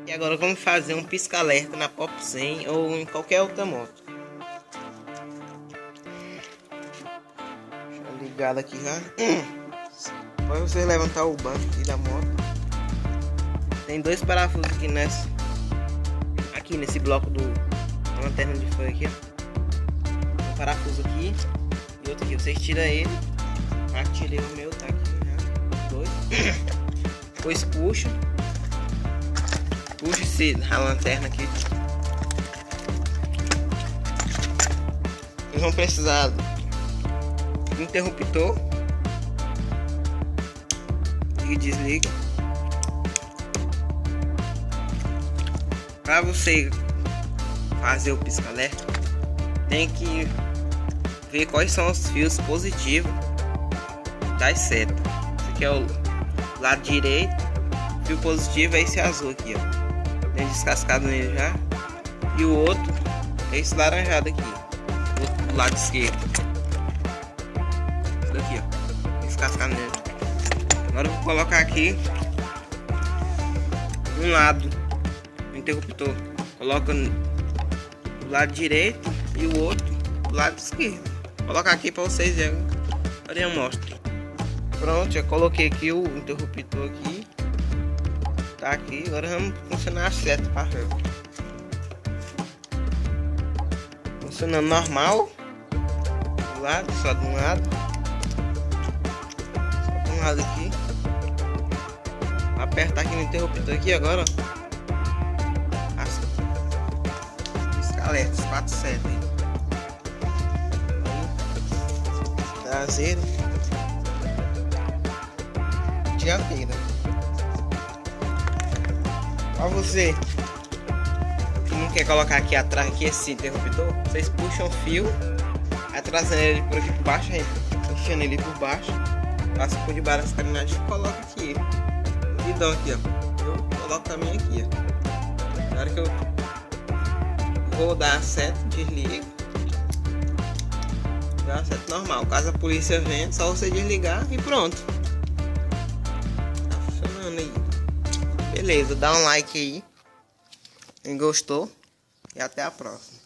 E agora vamos fazer um pisca-alerta na Pop 100 ou em qualquer outra moto. Deixa eu ligar aqui já. Pode você levantar o banco aqui da moto. Tem dois parafusos aqui nesse bloco do lanterna de fã aqui, ó. Um parafuso aqui e outro aqui. Vocês tiram ele. Tirei o meu, tá aqui já. Dois. Depois puxa a lanterna aqui. Vocês vão precisar do interruptor. Liga e desliga. Para você fazer o pisca-alerta, tem que ver quais são os fios positivos das setas. Esse aqui é o lado direito. O fio positivo é esse azul aqui, ó. Tem descascado nele já. E o outro é esse laranjado aqui, o outro do lado esquerdo. Esse daqui, ó. Descascado nele. Agora eu vou colocar aqui um lado do interruptor. Coloca do lado direito e o outro do lado esquerdo. Vou colocar aqui para vocês verem. Agora eu mostro. Pronto, já coloquei aqui o interruptor aqui. Tá aqui, agora vamos funcionar a seta para frente. Funcionando normal. Do lado, só de um lado. Só de um lado aqui. Vou apertar aqui no interruptor aqui agora, ó. Pisca-alerta, as 4 setas aí. Traseira. Dianteira. Pra você que não quer colocar aqui atrás aqui esse interruptor, vocês puxam o fio, trazendo ele por aqui por baixo, aí puxando ele por baixo, passa por debaixo das carenagens e coloca aqui o guidão aqui, ó. Eu coloco também aqui, ó. Na hora que eu vou dar a seta, desliga. Dá a seta normal. Caso a polícia venha, só você desligar e pronto. Tá funcionando aí. Beleza, dá um like aí. Quem gostou. E até a próxima.